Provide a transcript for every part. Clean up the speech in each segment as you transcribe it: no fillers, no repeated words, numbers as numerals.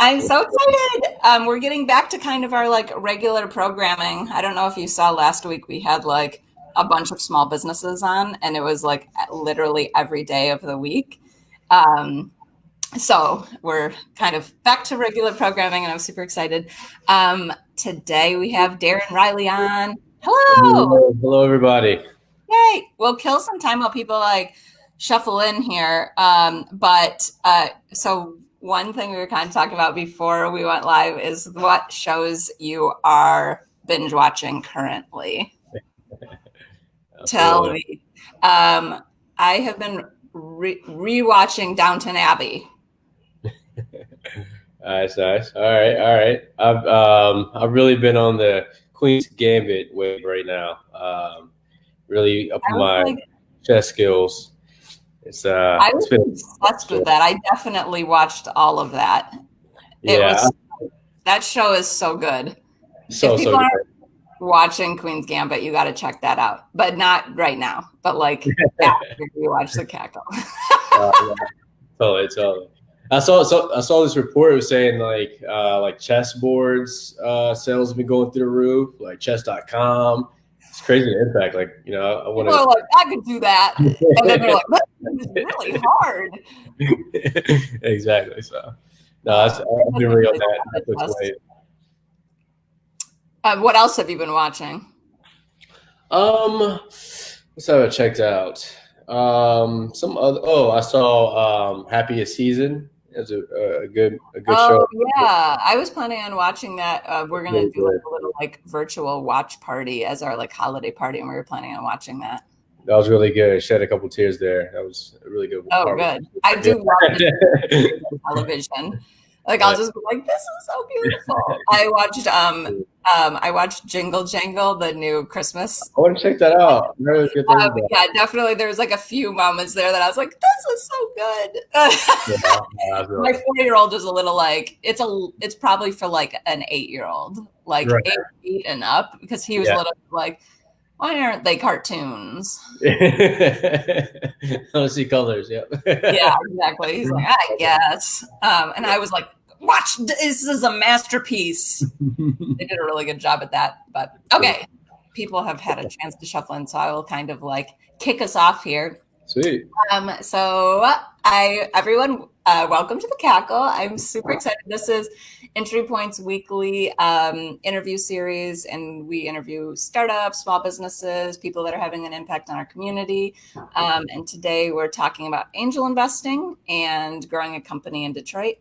I'm so excited. We're getting back to kind of our like regular programming. I don't know if you saw last week, we had like a bunch of small businesses on, and it was like literally every day of the week. Um, so we're kind of back to regular programming, and I'm super excited. Today we have Darren Riley on. Hello. Hello, everybody. Yay. We'll kill some time while people like shuffle in here. So one thing we were kind of talking about before we went live is what shows you are binge watching currently. Tell me. I have been rewatching Downton Abbey. Nice. All right. I've really been on the Queen's Gambit wave right now. Really up my chess skills. I was obsessed with that. I definitely watched all of that. That show is so good. If people aren't watching Queen's Gambit, you got to check that out. But not right now. But like after you watch the Cackle. Totally. I saw this report. It was saying like chess boards sales have been going through the roof, like chess.com. It's crazy the impact. Like, you know, I want to. Like, I could do that, and then they're like, "This is really hard." Exactly. So, no, I've been really on that. What else have you been watching? What's that I checked out? Some other. Oh, I saw Happiest Season. It's a good show. Yeah, I was planning on watching that. We're gonna do like a little like virtual watch party as our like holiday party, and we were planning on watching that. That was really good. Shed a couple tears there. That was a really good. Oh, good. I do love television. Like I'll just be like, "This is so beautiful." I watched Jingle Jangle, the new Christmas. I want to check that out. Yeah, definitely. There was like a few moments there that I was like, "This is so good." My 4-year-old is a little like it's probably for like an 8-year-old, like 8 and up, because he was a little like, why aren't they cartoons? I want to see colors. Yeah. Yeah, exactly. He's like, I guess. And I was like, watch, this is a masterpiece. They did a really good job at that. But okay, people have had a chance to shuffle in, so I will kind of like kick us off here. Sweet. Everyone, welcome to the Cackle. I'm super excited. This is Entry Point's weekly interview series, and we interview startups, small businesses, people that are having an impact on our community. And today we're talking about angel investing and growing a company in Detroit.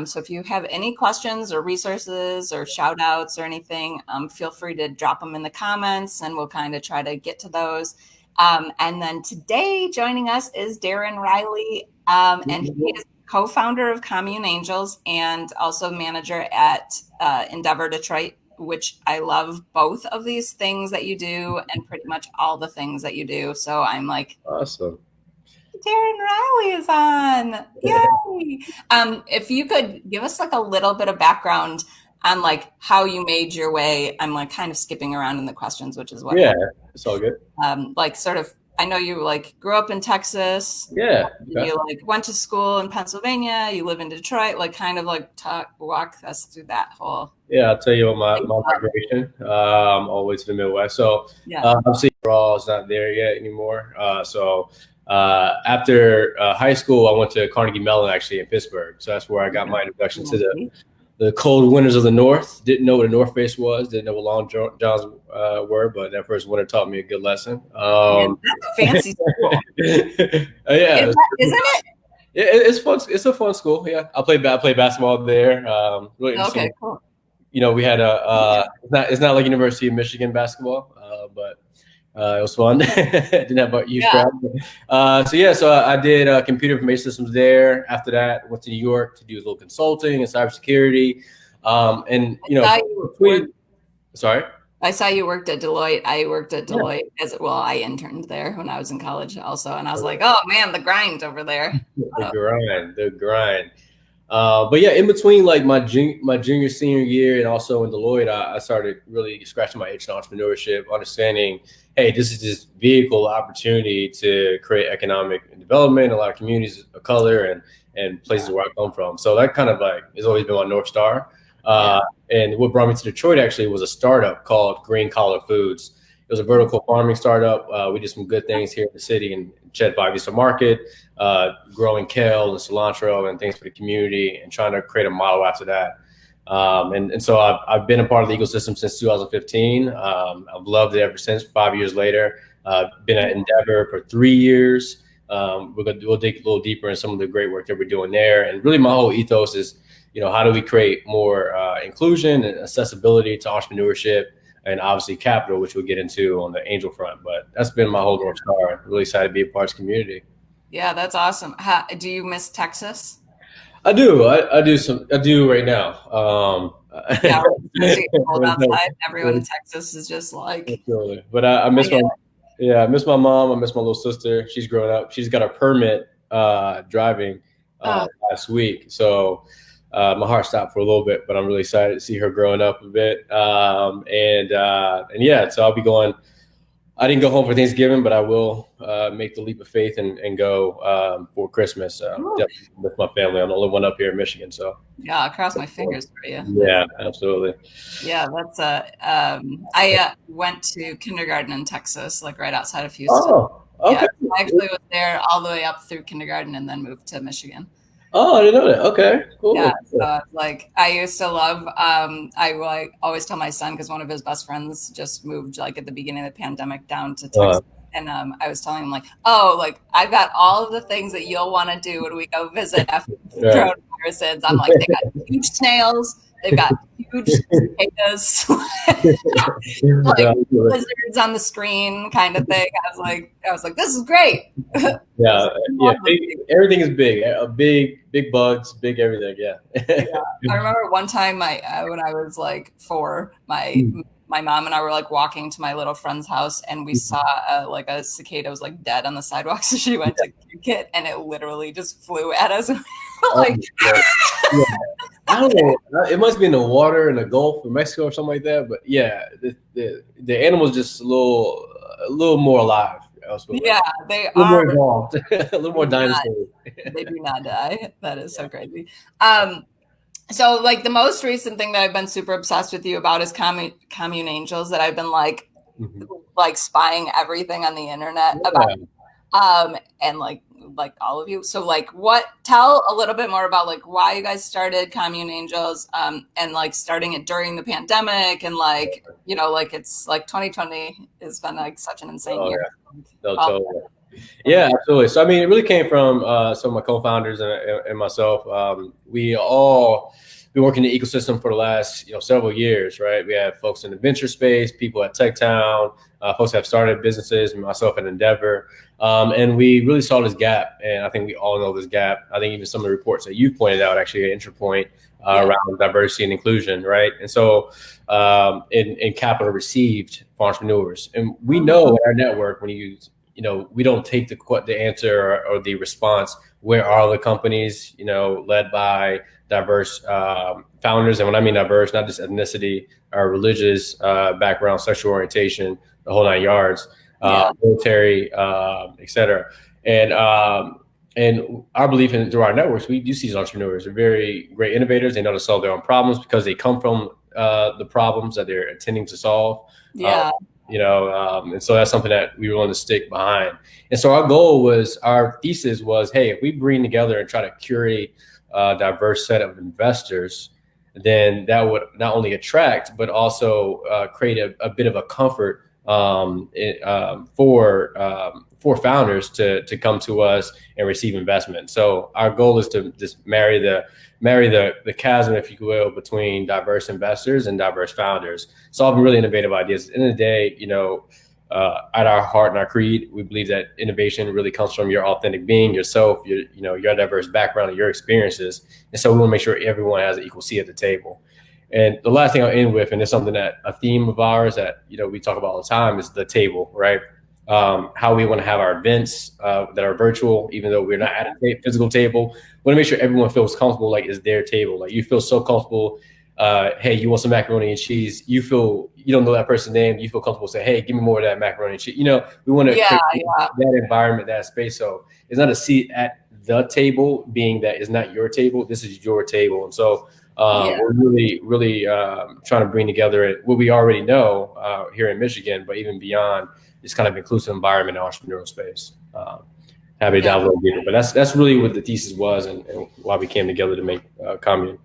So if you have any questions or resources or shout outs or anything, feel free to drop them in the comments, and we'll kind of try to get to those. And then today joining us is Darren Riley, and he is co-founder of Commune Angels and also manager at Endeavor Detroit, which I love both of these things that you do and pretty much all the things that you do. So I'm like, awesome. Darren Riley is on. Yay. If you could give us like a little bit of background on like how you made your way. I'm like kind of skipping around in the questions, which is what. Yeah, it's all good. Like sort of, I know you like grew up in Texas. Yeah. Okay. You like went to school in Pennsylvania. You live in Detroit. Like kind of like walk us through that whole. Yeah, I'll tell you about my migration all the way to the Midwest. So obviously Raw is not there yet anymore. After high school, I went to Carnegie Mellon actually in Pittsburgh. So that's where I got my introduction to the cold winters of the North. Didn't know what a North Face was. Didn't know what long johns were, but that first winter taught me a good lesson. Fancy school. Yeah, isn't it? It's fun. It's a fun school. Yeah, I played basketball there. Really okay, cool. You know, we had it's not like University of Michigan basketball, but it was fun. Didn't have a huge crowd. So I did computer information systems there. After that, went to New York to do a little consulting and cybersecurity. And you know, sorry. I saw you worked at Deloitte. I worked at Deloitte I interned there when I was in college also. And I was like, oh man, the grind over there. The grind. But yeah, in between like my junior, senior year and also in Deloitte, I started really scratching my itch in entrepreneurship, understanding, hey, this is this vehicle opportunity to create economic development, a lot of communities of color and places where I come from. So that kind of like has always been my North Star. And what brought me to Detroit actually was a startup called Green Collar Foods. It was a vertical farming startup. We did some good things here in the city in Chet Vista Market, growing kale and cilantro and things for the community and trying to create a model after that. And so I've been a part of the ecosystem since 2015. I've loved it ever since. 5 years later, been at Endeavor for 3 years. We'll dig a little deeper in some of the great work that we're doing there. And really my whole ethos is, how do we create more inclusion and accessibility to entrepreneurship and obviously capital, which we'll get into on the angel front. But that's been my whole North Star. Really excited to be a part of this community. Yeah, that's awesome. Do you miss Texas? I do. I do right now. Yeah, it's cold outside. Everyone in Texas is just like. Absolutely. But I miss I miss my mom. I miss my little sister. She's grown up. She's got a permit driving last week. So my heart stopped for a little bit, but I'm really excited to see her growing up a bit. And yeah, so I'll be going. I didn't go home for Thanksgiving, but I will make the leap of faith and go for Christmas with my family. I'm the only one up here in Michigan, so yeah, I'll cross my fingers for you. Yeah, absolutely. Yeah, that's I went to kindergarten in Texas, like right outside of Houston. Oh, okay. Yeah, I actually was there all the way up through kindergarten and then moved to Michigan. Oh, I didn't know that. Okay, cool. Yeah, so like I used to love. I always tell my son because one of his best friends just moved like at the beginning of the pandemic down to Texas, and I was telling him like, oh, like I've got all of the things that you'll want to do when we go visit after coronavirus ends. I'm like, they got huge snails, they've got huge cicadas, like lizards on the screen, kind of thing. I was like, this is great. Yeah. Everything is big. Big bugs, big everything. Yeah. I remember one time when I was like 4, my mom and I were like walking to my little friend's house and we saw like a cicada was like dead on the sidewalk. So she went to kick it and it literally just flew at us. Like, I don't know. It must be in the water in the Gulf of Mexico or something like that. But yeah, the animal's just a little more alive. Yeah, they are more involved. A little more dinosaurs. They do not die. That is so crazy. So like the most recent thing that I've been super obsessed with you about is Commune Angels, that I've been like spying everything on the internet about, and like all of you. So like tell a little bit more about like why you guys started Commune Angels, and like starting it during the pandemic, and like, like it's like 2020 has been like such an insane year. No, totally. Yeah, absolutely. So, I mean, it really came from some of my co-founders and myself. We all been working in the ecosystem for the last, several years, right? We have folks in the venture space, people at Tech Town, folks have started businesses, and myself at Endeavor. And we really saw this gap. And I think we all know this gap. I think even some of the reports that you pointed out actually at EntraPoint around diversity and inclusion, right? And so in capital received for entrepreneurs. And we know in our network, when you we don't take the answer or the response. Where are the companies, led by diverse founders? And when I mean diverse, not just ethnicity or religious background, sexual orientation, the whole 9 yards, military, et cetera. And our belief through our networks, we do see these entrepreneurs. They're very great innovators. They know to solve their own problems because they come from the problems that they're intending to solve. Yeah. And so that's something that we want to stick behind. And so our thesis was, hey, if we bring together and try to curate a diverse set of investors, then that would not only attract, but also create a bit of a comfort for founders to come to us and receive investment. So our goal is to just marry the chasm, if you will, between diverse investors and diverse founders, solving really innovative ideas. At the end of the day, at our heart and our creed, we believe that innovation really comes from your authentic being, yourself, your diverse background and your experiences. And so we want to make sure everyone has an equal seat at the table. And the last thing I'll end with, and it's something that a theme of ours that, we talk about all the time, is the table, right? How we want to have our events that are virtual, even though we're not at a physical table. We want to make sure everyone feels comfortable, like it's their table. Like you feel so comfortable hey, you want some macaroni and cheese? You don't know that person's name. You feel comfortable saying, hey, give me more of that macaroni and cheese. We want to create that environment, that space. So it's not a seat at the table, being that it's not your table. This is your table. And so we're really, really trying to bring together what we already know here in Michigan, but even beyond this kind of inclusive environment and entrepreneurial space. Happy to dive a little deeper, but that's really what the thesis was and why we came together to make Commune.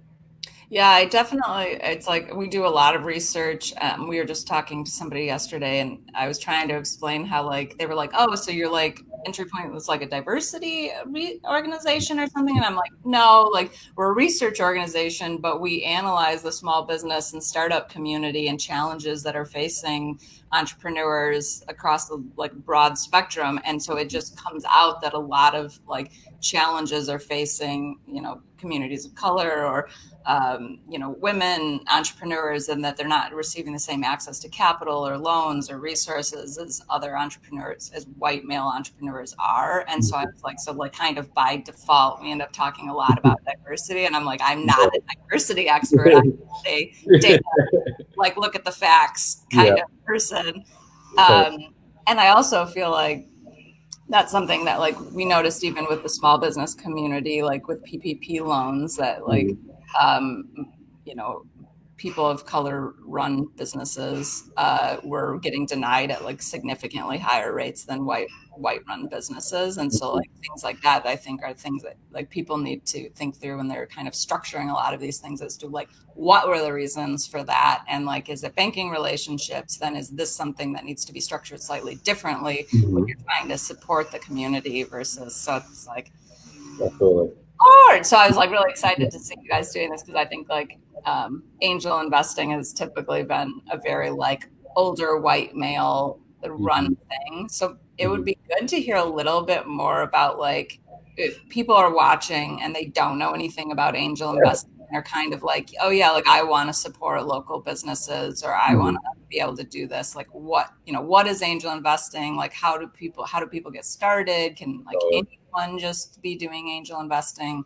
Yeah, I definitely, it's like we do a lot of research. We were just talking to somebody yesterday and I was trying to explain how like, they were like, oh, so you're like, Entry Point was like a diversity organization or something. And I'm like, no, like we're a research organization, but we analyze the small business and startup community and challenges that are facing entrepreneurs across the like broad spectrum. And so it just comes out that a lot of like challenges are facing, communities of color or women entrepreneurs, and that they're not receiving the same access to capital or loans or resources as other entrepreneurs, as white male entrepreneurs are. And so I was like, kind of by default, we end up talking a lot about diversity. And I'm like, I'm not a diversity expert. I'm a data, like look at the facts kind of person. And I also feel like that's something that like we noticed even with the small business community, like with PPP loans, that like, people of color run businesses were getting denied at like significantly higher rates than white run businesses. And so like things like that, I think are things that like people need to think through when they're kind of structuring a lot of these things as to like, what were the reasons for that? And like, is it banking relationships? Then is this something that needs to be structured slightly differently when you're trying to support the community versus, so it's like, absolutely. hard. So I was like really excited to see you guys doing this because I think like angel investing has typically been a very like older white male run thing. So it would be good to hear a little bit more about like if people are watching and they don't know anything about angel investing, they're kind of like, oh yeah, like I want to support local businesses or I want to be able to do this. Like what is angel investing? Like how do people get started? Can like anyone just be doing angel investing?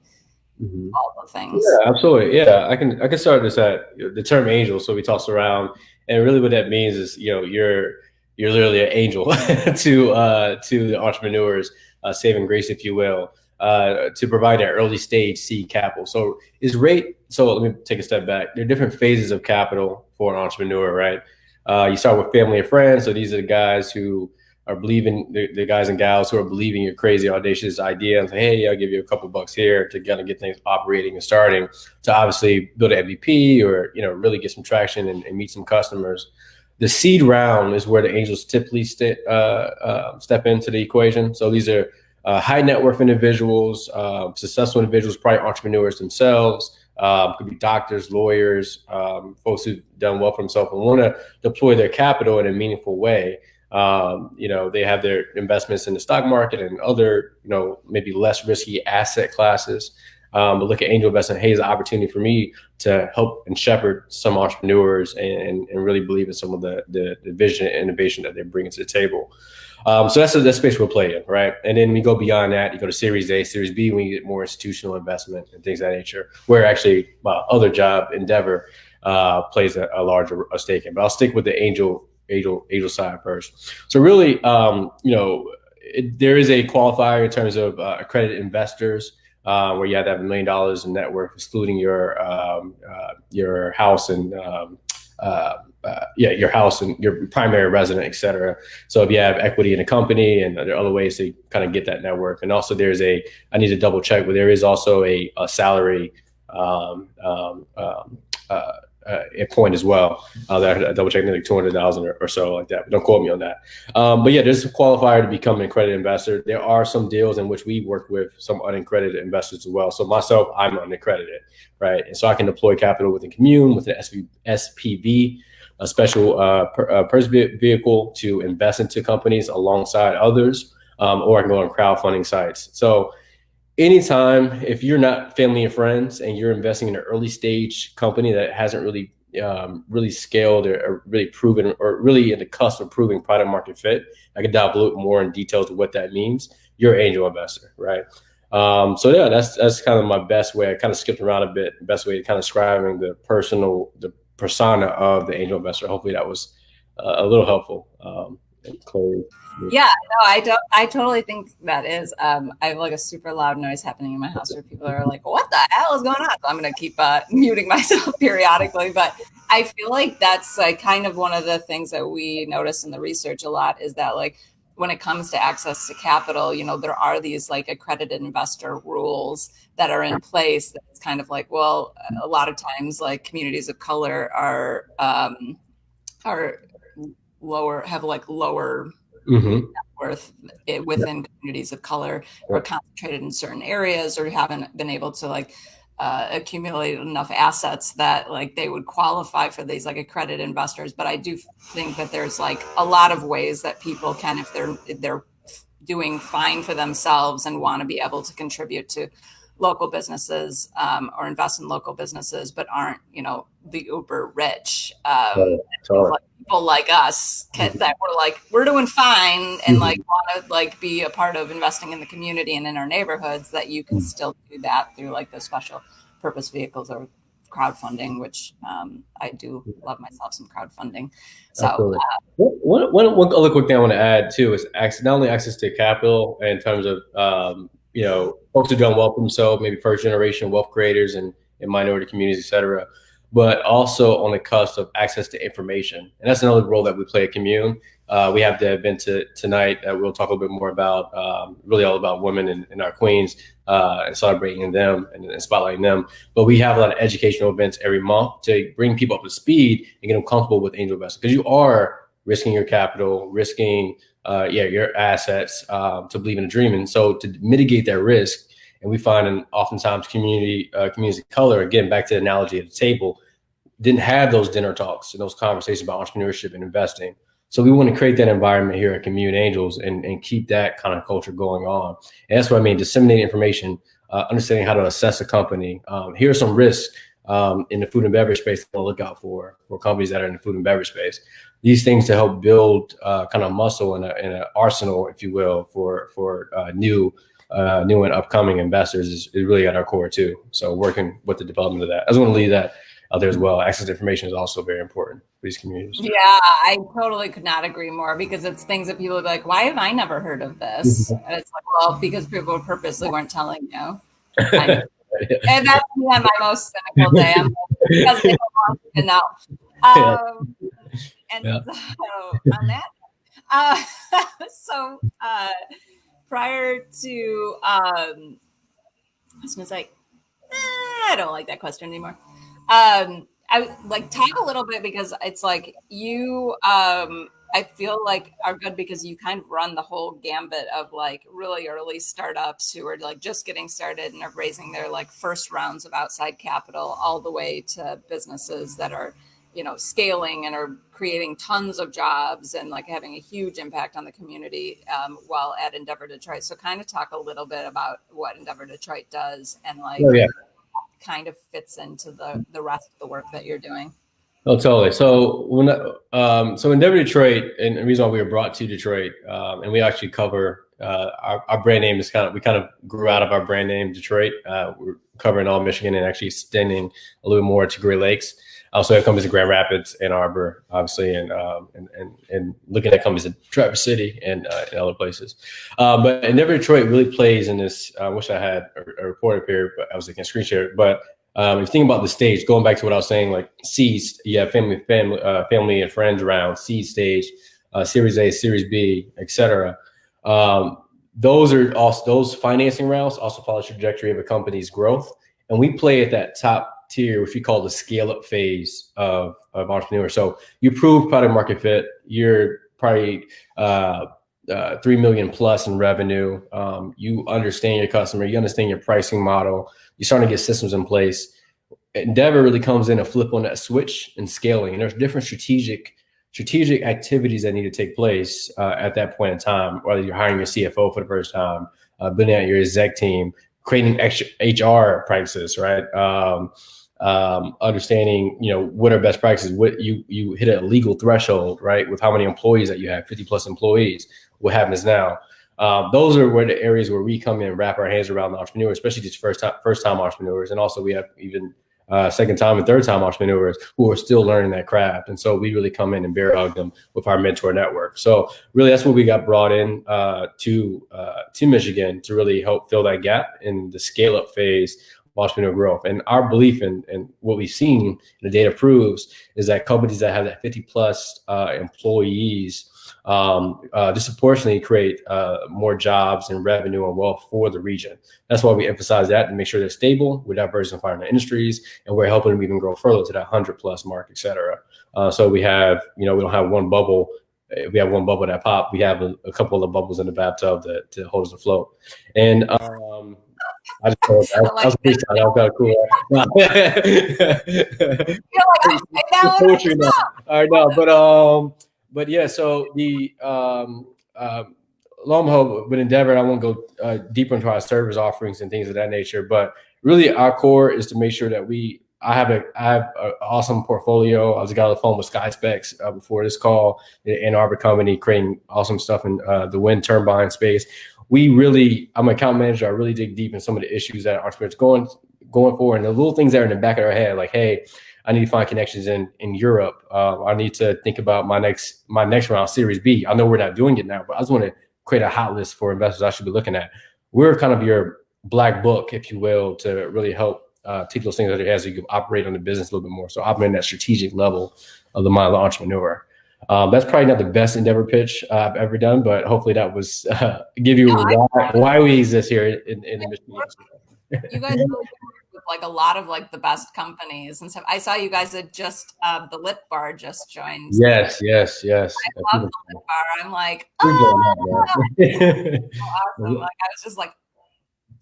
All the things. Yeah, absolutely. Yeah, I can start this at the term angel. So we toss around, and really what that means is you're literally an angel to the entrepreneurs, saving grace, if you will, to provide an early stage seed capital. So let me take a step back. There are different phases of capital for an entrepreneur, right? You start with family and friends. So these are the guys who are believing, the guys and gals who are believing your crazy, audacious idea and say, hey, I'll give you a couple bucks here to kind of get things operating and starting to obviously build an MVP or, really get some traction and meet some customers. The seed round is where the angels typically step into the equation. So these are high net worth individuals, successful individuals, probably entrepreneurs themselves, could be doctors, lawyers, folks who've done well for themselves and want to deploy their capital in a meaningful way. They have their investments in the stock market and other, maybe less risky asset classes. But look at angel investing. Hey, it's an opportunity for me to help and shepherd some entrepreneurs and really believe in some of the vision and innovation that they're bringing to the table. So that's the space we'll play in, right? And then we go beyond that. You go to Series A, Series B, when you get more institutional investment and things of that nature, where actually other job endeavor plays a larger stake in. But I'll stick with the angel side first. So really, there is a qualifier in terms of accredited investors, where you have to have $1 million in net worth, excluding your house and your house and your primary resident, et cetera. So if you have equity in a company, and there are other ways to kind of get that net worth. And also I need to double check, but there is also a salary a point as well. That I double checked, like 200,000 or so like that. But don't quote me on that. But yeah, there's a qualifier to become an accredited investor. There are some deals in which we work with some unaccredited investors as well. So myself, I'm unaccredited, right? And so I can deploy capital within Commune, with an SPV, a special purpose vehicle to invest into companies alongside others, or I can go on crowdfunding sites. So anytime, if you're not family and friends and you're investing in an early stage company that hasn't really scaled or really proven or really in the cusp of proving product market fit, I can dive a little more in detail to what that means. You're an angel investor, right? So yeah, that's kind of my best way. I kind of skipped around a bit. Best way to kind of describing the persona of the angel investor. Hopefully that was a little helpful. Chloe. Yeah, no, I totally think that is. I have like a super loud noise happening in my house where people are like, "What the hell is going on?" So I'm going to keep muting myself periodically. But I feel like that's like kind of one of the things that we notice in the research a lot is that like when it comes to access to capital, there are these like accredited investor rules that are in place. That's kind of like, well, a lot of times like communities of color are lower, have like lower net worth within communities of color, or concentrated in certain areas, or haven't been able to like accumulate enough assets that like they would qualify for these like accredited investors. But I do think that there's like a lot of ways that people can, if they're doing fine for themselves and want to be able to contribute to local businesses or invest in local businesses, but aren't, the uber rich. People like us that we're doing fine and like want to like be a part of investing in the community and in our neighborhoods, that you can still do that through like the special purpose vehicles or crowdfunding, which I do love myself some crowdfunding. So one other quick thing I want to add too is not only access to capital in terms of folks who done well for themselves, maybe first generation wealth creators and in minority communities, et cetera, but also on the cusp of access to information. And that's another role that we play at Commune. We have the event tonight that we'll talk a little bit more about, really all about women and our queens and celebrating them and spotlighting them. But we have a lot of educational events every month to bring people up to speed and get them comfortable with angel investing, because you are risking your capital, risking your assets to believe in a dream. And so to mitigate that risk, and we find oftentimes communities of color, again, back to the analogy of the table, didn't have those dinner talks and those conversations about entrepreneurship and investing. So we want to create that environment here at Commune Angels and keep that kind of culture going on. And that's what I mean, disseminate information, understanding how to assess a company. Here are some risks in the food and beverage space to look out for companies that are in the food and beverage space. These things to help build kind of muscle and an arsenal, if you will, for new and upcoming investors is really at our core too. So working with the development of that. I just want to leave that out there as well. Access to information is also very important for these communities. Yeah, I totally could not agree more, because it's things that people would be like, why have I never heard of this? And it's like, well, because people purposely weren't telling you. And that's me on my most cynical day. I'm like, because they don't want you to know. So on that, prior to, I was gonna say, I don't like that question anymore. I like talk a little bit, because it's like you, I feel like are good because you kind of run the whole gambit of like really early startups who are like just getting started and are raising their like first rounds of outside capital, all the way to businesses that are, scaling and are creating tons of jobs and like having a huge impact on the community while at Endeavor Detroit. So kind of talk a little bit about what Endeavor Detroit does and like kind of fits into the rest of the work that you're doing. Oh, totally. So so Endeavor Detroit, and the reason why we were brought to Detroit, and we actually cover our brand name is we kind of grew out of our brand name Detroit. We're covering all Michigan and actually extending a little more to Great Lakes. Also have companies in Grand Rapids, Ann Arbor, obviously, and looking at companies in Traverse City and other places. But Endeavor Detroit really plays in this. I wish I had a report up here, but I was looking screen share. But if you think about the stage, going back to what I was saying, like seeds, you have family and friends around, seed stage, Series A, Series B, etc. Those financing rounds also follow the trajectory of a company's growth, and we play at that top tier, which we call the scale up phase of entrepreneur. So you prove product market fit, you're probably 3 million plus in revenue. You understand your customer, you understand your pricing model, you're starting to get systems in place. Endeavor really comes in and flip on that switch and scaling. And there's different strategic activities that need to take place at that point in time, whether you're hiring your CFO for the first time, building out your exec team, creating extra HR practices, right? Understanding, what are best practices, what you hit a legal threshold, right? With how many employees that you have, 50 plus employees, what happens now? Those are where the areas where we come in and wrap our hands around the entrepreneur, especially these first time entrepreneurs. And also we have even second time and third time entrepreneurs who are still learning that craft. And so we really come in and bear hug them with our mentor network. So really that's what we got brought in to Michigan to really help fill that gap in the scale up phase of entrepreneurial growth. And our belief and what we've seen, and the data proves, is that companies that have that 50 plus employees disproportionately create more jobs and revenue and wealth for the region. That's why we emphasize that and make sure they're stable, we're diversifying our industries, and we're helping them even grow further to that 100+ mark, et cetera. So we have, we don't have one bubble. If we have one bubble that pop, we have a couple of bubbles in the bathtub to hold us afloat. And I just thought that was pretty exciting. That was kind of cool. Poetry now. All right, no, but yeah, so the lo and behold, with Endeavor, I won't go deeper into our service offerings and things of that nature, but really our core is to make sure that I have an awesome portfolio. I was got on the phone with SkySpecs before this call, the Ann Arbor company creating awesome stuff in the wind turbine space. I'm an account manager. I really dig deep in some of the issues that entrepreneurs going for, and the little things that are in the back of our head, like, hey, I need to find connections in Europe. I need to think about my next round, Series B. I know we're not doing it now, but I just want to create a hot list for investors I should be looking at. We're kind of your black book, if you will, to really help take those things out of your head so you can operate on the business a little bit more. So operating that strategic level of the mind of the entrepreneur. That's probably not the best Endeavor pitch I've ever done, but hopefully that was give you why we exist here in the Michigan. You guys really with like a lot of like the best companies and stuff. I saw you guys had just the Lip Bar just joined. Yes. I love the Lip Bar. I'm like, oh, awesome. Like I was just like,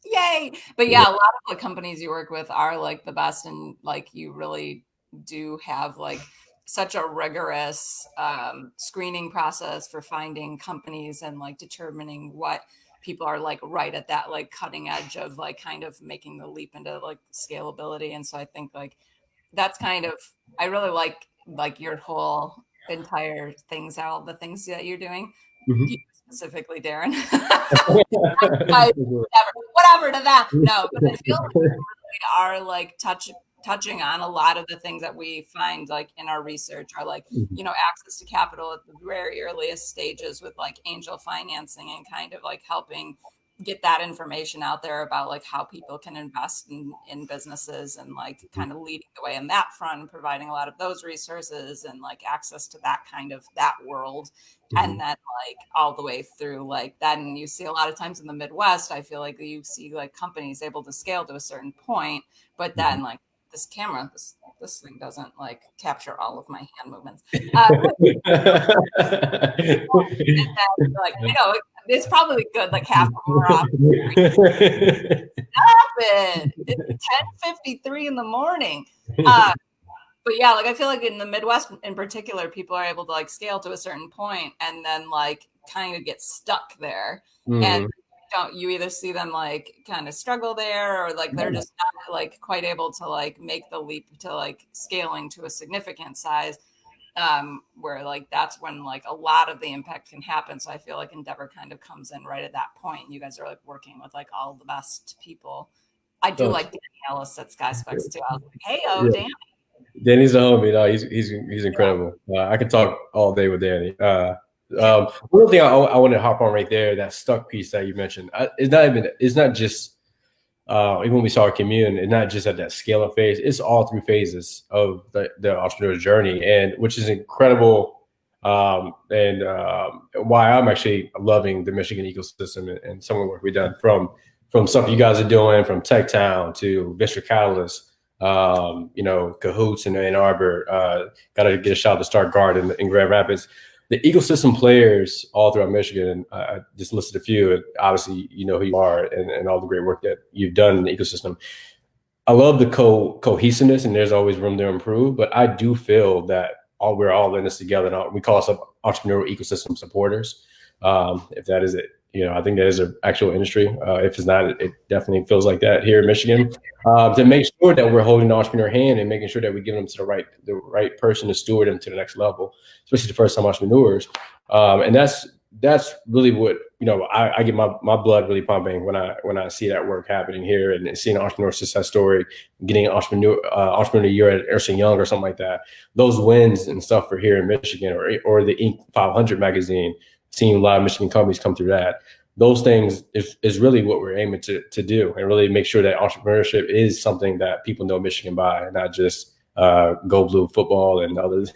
yay. But yeah, a lot of the companies you work with are like the best, and like you really do have like such a rigorous screening process for finding companies and like determining what people are like right at that like cutting edge of like kind of making the leap into like scalability. And so I think like that's kind of, I really like your whole entire things, all the things that you're doing. Mm-hmm. You specifically, Darren. whatever to that. No, but I feel like we are like touching on a lot of the things that we find like in our research are like, access to capital at the very earliest stages with like angel financing and kind of like helping get that information out there about like how people can invest in businesses and like kind of leading the way in that front and providing a lot of those resources and like access to that kind of that world. Mm-hmm. And then like all the way through like that. And you see a lot of times in the Midwest, I feel like you see like companies able to scale to a certain point, but then like this camera, this thing doesn't like capture all of my hand movements. Like, it's probably good, like half more off. Stop it. It's 10:53 in the morning. But yeah, like I feel like in the Midwest in particular, people are able to like scale to a certain point and then like kind of get stuck there. Mm-hmm. And you either see them like kind of struggle there or like they're just not like quite able to like make the leap to like scaling to a significant size, where like that's when like a lot of the impact can happen. So I feel like Endeavor kind of comes in right at that point. You guys are like working with like all the best people. I do like Danny Ellis at SkySpecs too. I was like, hey, Danny. Danny's a homie. No, he's incredible. I can talk all day with Danny. One thing I want to hop on right there, that stuck piece that you mentioned, it's not just even when we saw Commune, it's not just at that scale up phase, it's all three phases of the entrepreneur's journey, and which is incredible. And why I'm actually loving the Michigan ecosystem and some of the work we've done from stuff you guys are doing, from Tech Town to Venture Catalyst, Cahoots in Ann Arbor, got to get a shout out to Start Guard in Grand Rapids. The ecosystem players all throughout Michigan, I just listed a few, and obviously you know who you are and all the great work that you've done in the ecosystem. I love the cohesiveness, and there's always room to improve, but I do feel that we're all in this together. And we call ourselves entrepreneurial ecosystem supporters. If that is it, I think that is an actual industry. If it's not, it definitely feels like that here in Michigan. To make sure that we're holding the entrepreneur hand and making sure that we give them to the right person to steward them to the next level, especially the first time entrepreneurs. And that's really what I get my blood really pumping when I see that work happening here and seeing an entrepreneur success story, getting an entrepreneur year at Ernst & Young or something like that. Those wins and stuff for here in Michigan, or the Inc. 500 magazine, seeing a lot of Michigan companies come through that. Those things is really what we're aiming to do, and really make sure that entrepreneurship is something that people know Michigan by, and not just go blue football and others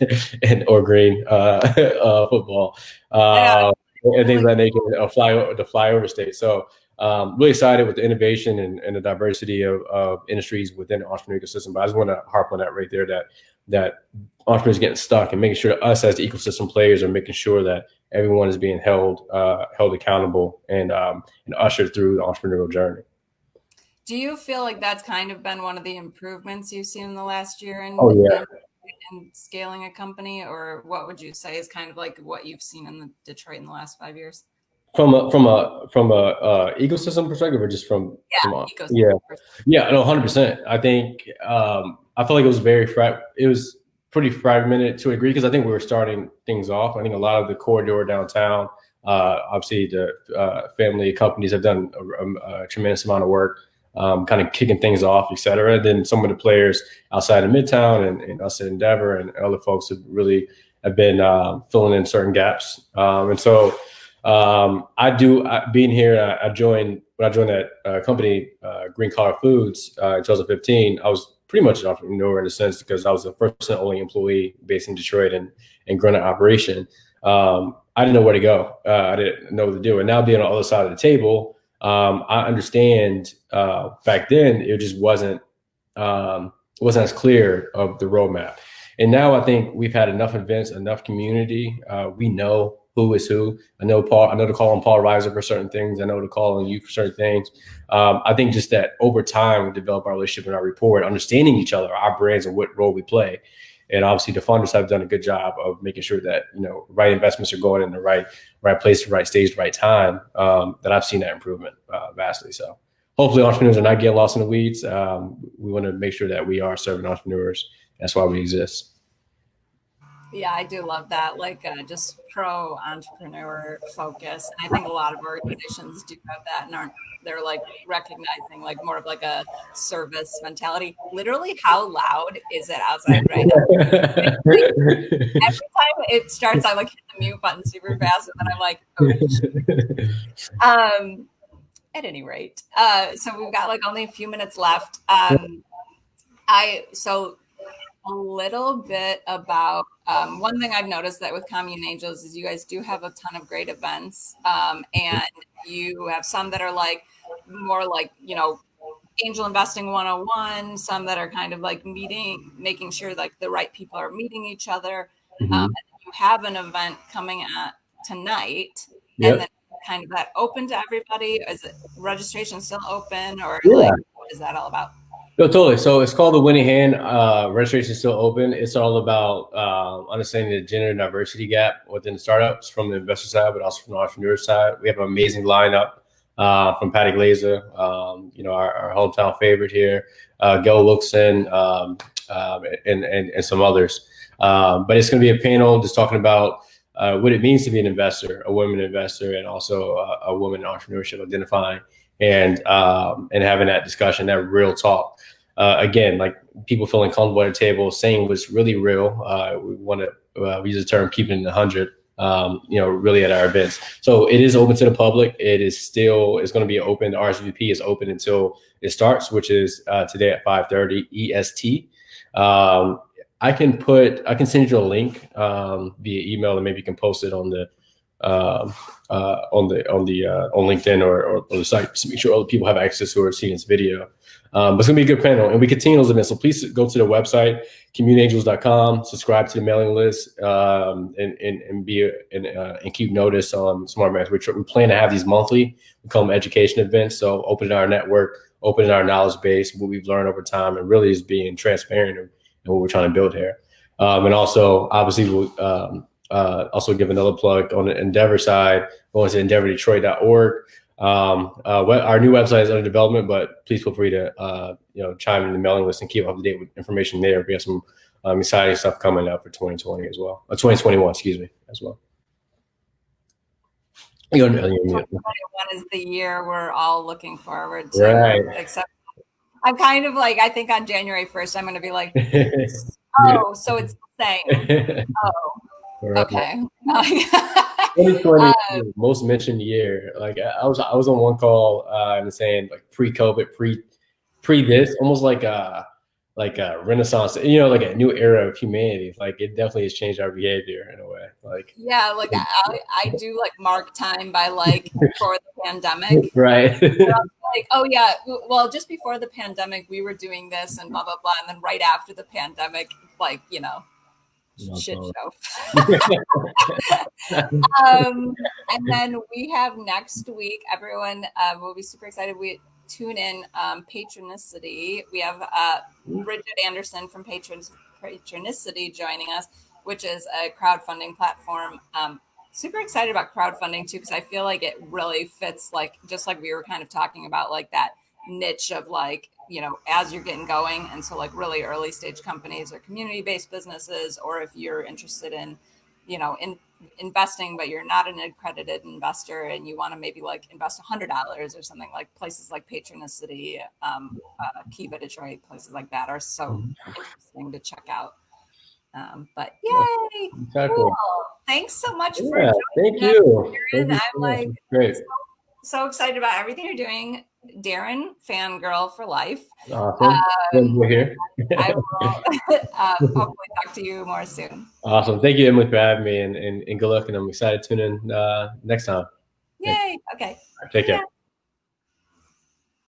or green football. And things like that, the flyover state. So really excited with the innovation and the diversity of industries within the entrepreneurial ecosystem. But I just want to harp on that right there, that entrepreneurs getting stuck, and making sure that us as the ecosystem players are making sure that everyone is being held accountable and ushered through the entrepreneurial journey. Do you feel like that's kind of been one of the improvements you've seen in the last year in scaling a company, or what would you say is kind of like what you've seen in Detroit in the last 5 years? From a ecosystem perspective, or just from no, 100%. I think I feel like it was it was pretty fragmented to a degree, because I think we were starting things off. I think a lot of the corridor downtown, obviously the family companies have done a tremendous amount of work, kind of kicking things off, et cetera. Then some of the players outside of Midtown and us at Endeavor and other folks have been filling in certain gaps. And so being here, when I joined that company, Green Collar Foods, in 2015, I was pretty much an entrepreneur in a sense, because I was the first and only employee based in Detroit and growing an operation. I didn't know where to go. I didn't know what to do. And now being on the other side of the table, I understand back then it just wasn't as clear of the roadmap. And now I think we've had enough events, enough community. We know who is who. I know to call on Paul Reiser for certain things. I know to call on you for certain things. I think just that over time we develop our relationship and our rapport, and understanding each other, our brands, and what role we play. And obviously the funders have done a good job of making sure that, right investments are going in the right place, the right stage, the right time, that I've seen that improvement vastly. So hopefully entrepreneurs are not getting lost in the weeds. We want to make sure that we are serving entrepreneurs. That's why we exist. Yeah, I do love that, like just pro entrepreneur focus. And I think a lot of organizations do have that, and they're like recognizing like more of like a service mentality. Literally, how loud is it outside right now? Every time it starts, I like hit the mute button super fast, and then I'm like, oh. At any rate, so we've got like only a few minutes left. A little bit about one thing I've noticed that with Commune Angels is you guys do have a ton of great events, and you have some that are like more like, angel investing 101, some that are kind of like making sure like the right people are meeting each other. And you have an event coming at tonight, and then kind of that open to everybody. Is it registration still open, or like what is that all about? No, totally. So it's called the Winning Hand. Registration is still open. It's all about understanding the gender diversity gap within the startups from the investor side, but also from the entrepreneur side. We have an amazing lineup from Patty Glazer, our hometown favorite here, Gail Wilkson, and some others. But it's going to be a panel just talking about what it means to be an investor, a woman investor, and also a woman in entrepreneurship, identifying and having that discussion, that real talk. Again, like people feeling comfortable at the table, saying what's really real. We want to use the term keeping it 100, really at our events. So it is open to the public. It's going to be open. The RSVP is open until it starts, which is today at 5:30 EST. I can send you a link via email, and maybe you can post it on LinkedIn or the site to make sure other people have access who are seeing this video. But it's gonna be a good panel, and we continue those events. So please go to the website, communeangels.com, subscribe to the mailing list, and keep notice on Smart Math. We plan to have these monthly. We call them education events. So opening our network, opening our knowledge base, what we've learned over time, and really is being transparent in what we're trying to build here. And also, obviously, we'll also give another plug on the Endeavor side, going to endeavordetroit.org. Our new website is under development, but please feel free to chime in the mailing list and keep up to date with information there. We have some exciting stuff coming up for 2020 as well. 2021, excuse me, as well. You're on 2021 is the year we're all looking forward to. Right. Except I'm kind of like, I think on January 1st, I'm going to be like, oh, so it's the same. Oh, okay. 2020 most mentioned year. Like I was on one call and saying like pre-COVID, pre this, almost like a renaissance, like a new era of humanity. Like it definitely has changed our behavior in a way. Like yeah, like I do like mark time by like before the pandemic. Right. Like, oh yeah, well, just before the pandemic, we were doing this and blah blah blah, and then right after the pandemic, like shit show. And then we have next week, everyone will be super excited. We tune in Patronicity. We have Bridget Anderson from Patronicity joining us, which is a crowdfunding platform. Super excited about crowdfunding too, because I feel like it really fits, like just like we were kind of talking about, like that niche of like, as you're getting going. And so like really early stage companies or community-based businesses, or if you're interested in, in investing, but you're not an accredited investor and you want to maybe like invest $100 or something, like places like Patronicity, Kiva Detroit, places like that are so interesting to check out. But yay! Cool. Thanks so much for joining thank you. Darren. I'm like great. So excited about everything you're doing, Darren. Fangirl for life. Awesome. We're here. I will hopefully talk to you more soon. Awesome. Thank you, Emily, for having me, and good luck. And I'm excited to tune in next time. Yay! Okay. Take care.